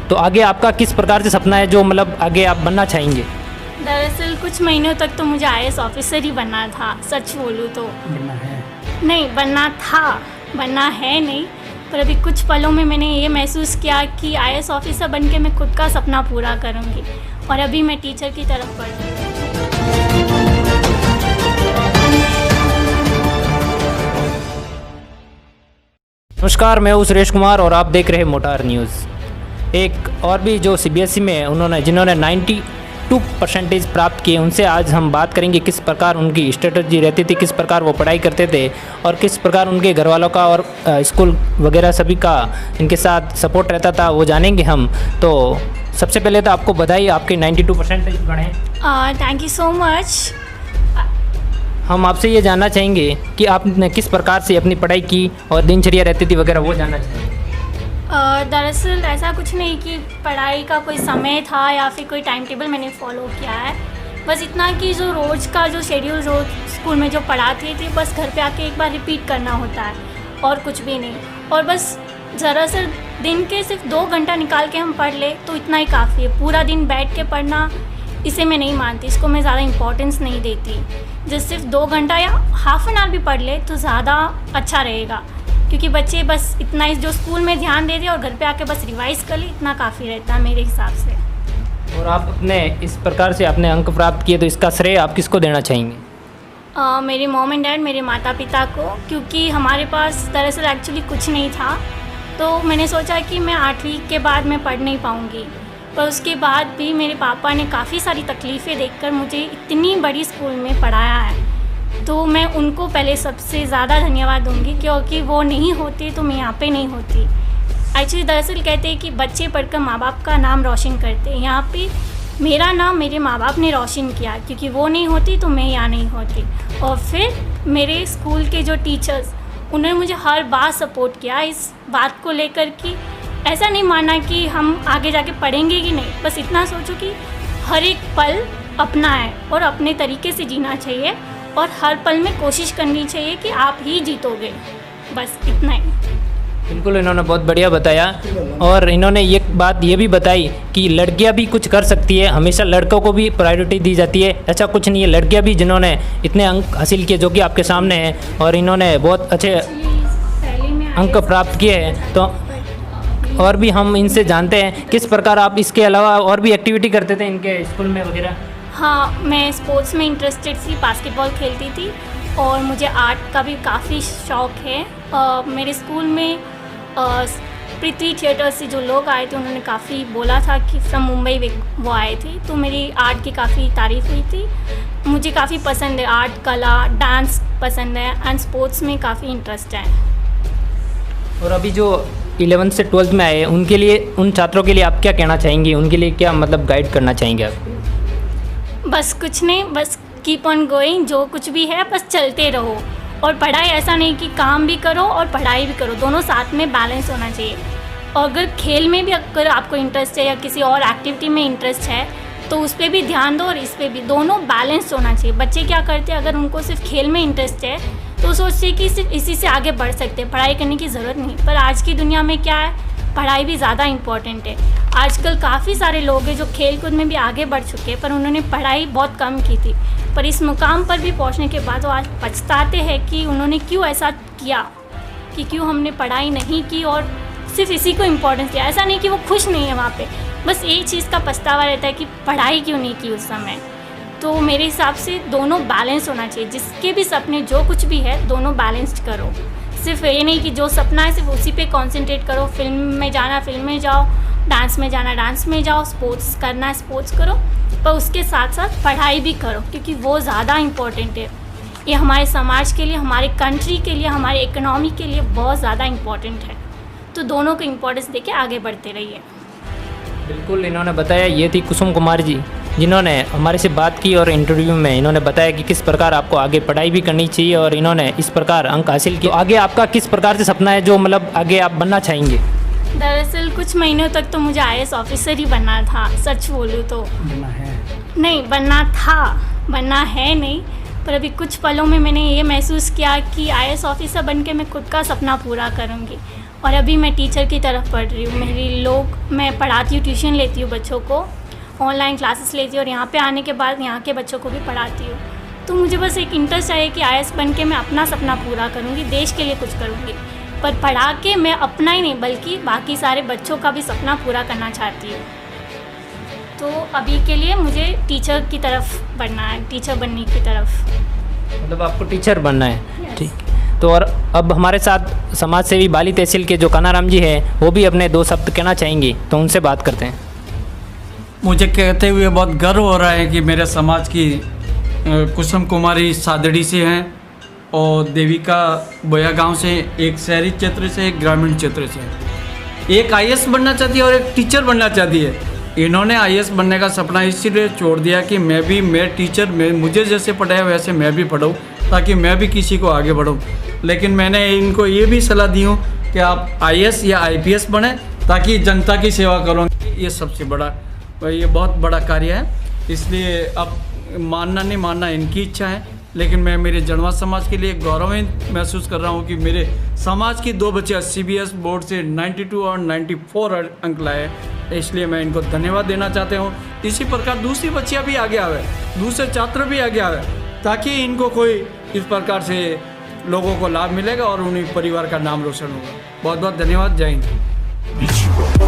तो आगे आपका किस प्रकार से सपना है जो मतलब आगे आप बनना चाहेंगे? दरअसल कुछ महीनों तक तो मुझे आईएएस ऑफिसर ही बनना था, सच बोलूँ तो। बनना है। नहीं, बनना था, बनना है नहीं। पर अभी कुछ पलों में मैंने ये महसूस किया कि आईएएस ऑफिसर बन के मैं खुद का सपना पूरा करूँगी, और अभी मैं टीचर की तरफ बढ़ रही हूँ। नमस्कार, मैं हूं सुरेश कुमार और आप देख रहे हैं मोटार न्यूज़। एक और भी जो सीबीएसई में जिन्होंने 92% प्राप्त किए, उनसे आज हम बात करेंगे किस प्रकार उनकी स्ट्रेटजी रहती थी, किस प्रकार वो पढ़ाई करते थे और किस प्रकार उनके घर वालों का और स्कूल वगैरह सभी का इनके साथ सपोर्ट रहता था, वो जानेंगे हम। तो सबसे पहले तो आपको बधाई, आपके 92% गणे। Thank you so much. हम आपसे ये जानना चाहेंगे कि आपने किस प्रकार से अपनी पढ़ाई की और दिनचर्या रहती थी वगैरह, वो जानना चाहेंगे। दरअसल ऐसा कुछ नहीं कि पढ़ाई का कोई समय था या फिर कोई टाइम टेबल मैंने फॉलो किया है। बस इतना कि जो रोज़ का जो शेड्यूल रोज़ स्कूल में जो पढ़ाती थी, बस घर पे आके एक बार रिपीट करना होता है और कुछ भी नहीं। और बस दरअसल दिन के सिर्फ 2 घंटा निकाल के हम पढ़ ले तो इतना ही काफ़ी है। पूरा दिन बैठ के पढ़ना, इसे मैं नहीं मानती, इसको मैं ज़्यादा इम्पोर्टेंस नहीं देती। जैसे सिर्फ 2 घंटा या हाफ एन आवर भी पढ़ ले तो ज़्यादा अच्छा रहेगा, क्योंकि बच्चे बस इतना ही जो स्कूल में ध्यान दे दे और घर पे आके बस रिवाइज कर ले, इतना काफ़ी रहता है मेरे हिसाब से। और आप अपने इस प्रकार से अपने अंक प्राप्त किए, तो इसका श्रेय आप किसको देना चाहेंगे? मेरे मॉम एंड डैड, मेरे माता पिता को, क्योंकि हमारे पास दरअसल एक्चुअली कुछ नहीं था। तो मैंने सोचा कि मैं 8वीं के बाद मैं पढ़ नहीं पाऊँगी, पर उसके बाद भी मेरे पापा ने काफ़ी सारी तकलीफ़ें देखकर मुझे इतनी बड़ी स्कूल में पढ़ाया है। तो मैं उनको पहले सबसे ज़्यादा धन्यवाद दूंगी, क्योंकि वो नहीं होते तो मैं यहाँ पे नहीं होती। एक्चुअली दरअसल कहते हैं कि बच्चे पढ़कर माँ बाप का नाम रोशन करते हैं। यहाँ पे मेरा नाम मेरे माँ बाप ने रोशन किया, क्योंकि वो नहीं होती तो मैं यहाँ नहीं होती। और फिर मेरे स्कूल के जो टीचर्स, उन्होंने मुझे हर बार सपोर्ट किया इस बात को लेकर कि ऐसा नहीं माना कि हम आगे जाके पढ़ेंगे कि नहीं, बस इतना सोचो कि हर एक पल अपना है और अपने तरीके से जीना चाहिए, और हर पल में कोशिश करनी चाहिए कि आप ही जीतोगे, बस इतना ही। बिल्कुल, इन्होंने बहुत बढ़िया बताया। और इन्होंने ये बात ये भी बताई कि लड़कियां भी कुछ कर सकती है, हमेशा लड़कों को भी प्रायोरिटी दी जाती है। ऐसा कुछ नहीं है, लड़कियां भी जिन्होंने इतने अंक हासिल किए जो कि आपके सामने हैं, और इन्होंने बहुत अच्छे अंक प्राप्त किए हैं। तो और भी हम इनसे जानते हैं किस प्रकार आप इसके अलावा और भी एक्टिविटी करते थे इनके स्कूल में वगैरह। हाँ, मैं स्पोर्ट्स में इंटरेस्टेड थी, बास्केटबॉल खेलती थी, और मुझे आर्ट का भी काफ़ी शौक़ है। मेरे स्कूल में पृथ्वी थिएटर से जो लोग आए थे, उन्होंने काफ़ी बोला था कि फ्रॉम मुंबई वो आए थे, तो मेरी आर्ट की काफ़ी तारीफ़ हुई थी। मुझे काफ़ी पसंद है आर्ट, कला, डांस पसंद है, एंड स्पोर्ट्स में काफ़ी इंटरेस्ट है। और अभी जो 11th से 12th में आए, उनके लिए, उन छात्रों के लिए आप क्या कहना चाहेंगे? उनके लिए क्या मतलब गाइड करना चाहेंगे आप? बस कुछ नहीं, बस कीप ऑन गोइंग, जो कुछ भी है बस चलते रहो। और पढ़ाई ऐसा नहीं कि काम भी करो और पढ़ाई भी करो, दोनों साथ में बैलेंस होना चाहिए। और अगर खेल में भी अगर आपको इंटरेस्ट है या किसी और एक्टिविटी में इंटरेस्ट है तो उस पर भी ध्यान दो, और इस पर भी, दोनों बैलेंस होना चाहिए। बच्चे क्या करते हैं, अगर उनको सिर्फ खेल में इंटरेस्ट है तो सोचते हैं कि सिर्फ इसी से आगे बढ़ सकते हैं, पढ़ाई करने की ज़रूरत नहीं। पर आज की दुनिया में क्या है, पढ़ाई भी ज़्यादा इम्पॉर्टेंट है। आजकल काफ़ी सारे लोग हैं जो खेल कूद में भी आगे बढ़ चुके हैं, पर उन्होंने पढ़ाई बहुत कम की थी, पर इस मुकाम पर भी पहुंचने के बाद वो आज पछताते हैं कि उन्होंने क्यों ऐसा किया, कि क्यों हमने पढ़ाई नहीं की और सिर्फ इसी को इम्पोर्टेंस दिया। ऐसा नहीं कि वो खुश नहीं है वहाँ पे, बस एक चीज़ का पछतावा रहता है कि पढ़ाई क्यों नहीं की उस समय। तो मेरे हिसाब से दोनों बैलेंस होना चाहिए, जिसके भी सपने जो कुछ भी है दोनों बैलेंस्ड करो। सिर्फ ये नहीं कि जो सपना है सिर्फ उसी पे कंसंट्रेट करो, फिल्म में जाना फिल्म में जाओ, डांस में जाना डांस में जाओ, स्पोर्ट्स करना स्पोर्ट्स करो, पर उसके साथ साथ पढ़ाई भी करो, क्योंकि वो ज़्यादा इम्पोर्टेंट है। ये हमारे समाज के लिए, हमारे कंट्री के लिए, हमारे इकोनॉमी के लिए बहुत ज़्यादा इम्पोर्टेंट है। तो दोनों को इम्पोर्टेंस देके आगे बढ़ते रहिए। बिल्कुल, इन्होंने बताया, ये थी कुसुम कुमार जी, जिन्होंने हमारे से बात की और इंटरव्यू में इन्होंने बताया कि किस प्रकार आपको आगे पढ़ाई भी करनी चाहिए और इन्होंने इस प्रकार अंक हासिल किए। तो आगे आपका किस प्रकार से सपना है जो मतलब आगे आप बनना चाहेंगे? दरअसल कुछ महीनों तक तो मुझे आईएएस ऑफिसर ही बनना था, सच बोलूँ तो। बनना है नहीं, बनना था, बनना है नहीं। पर अभी कुछ पलों में मैंने ये महसूस किया कि आईएएस ऑफिसर बन के मैं खुद का सपना पूरा करूँगी, और अभी मैं टीचर की तरफ पढ़ रही हूँ। मैं पढ़ाती हूँ, ट्यूशन लेती हूँ बच्चों को, ऑनलाइन क्लासेस लेती हूँ और यहाँ पे आने के बाद यहाँ के बच्चों को भी पढ़ाती हूँ। तो मुझे बस एक इंटरेस्ट है कि IAS बन के मैं अपना सपना पूरा करूँगी, देश के लिए कुछ करूँगी, पर पढ़ा के मैं अपना ही नहीं बल्कि बाकी सारे बच्चों का भी सपना पूरा करना चाहती हूँ। तो अभी के लिए मुझे टीचर की तरफ बढ़ना है, टीचर बनने की तरफ। मतलब आपको टीचर बनना है, ठीक। तो और अब हमारे साथ समाज सेवी बाली तहसील के जो कानाराम जी हैं वो भी अपने 2 शब्द कहना चाहेंगी, तो उनसे बात करते हैं। मुझे कहते हुए बहुत गर्व हो रहा है कि मेरे समाज की कुसुम कुमारी सादड़ी से हैं और देविका बोया गांव से, एक शहरी क्षेत्र से, एक ग्रामीण क्षेत्र से। एक IAS बनना चाहती है और एक टीचर बनना चाहती है। इन्होंने IAS बनने का सपना इसीलिए छोड़ दिया कि मैं टीचर, मुझे जैसे पढ़ाया वैसे मैं भी पढ़ूँ, ताकि मैं भी किसी को आगे बढ़ूँ। लेकिन मैंने इनको ये भी सलाह दी हूँ कि आप IAS या IPS बने ताकि जनता की सेवा करो। ये सबसे बड़ा, ये बहुत बड़ा कार्य है। इसलिए अब मानना नहीं मानना इनकी इच्छा है, लेकिन मैं मेरे जड़वा समाज के लिए गौरवित महसूस कर रहा हूँ कि मेरे समाज की 2 बच्चियाँ CBS बोर्ड से 92 और 94 अंक लाए। इसलिए मैं इनको धन्यवाद देना चाहता हूँ। इसी प्रकार दूसरी बच्चियाँ भी आगे आवे, दूसरे छात्र भी आगे आवे, ताकि इनको कोई इस प्रकार से लोगों को लाभ मिलेगा और उन्हीं परिवार का नाम रोशन होगा। बहुत बहुत धन्यवाद। जय हिंद।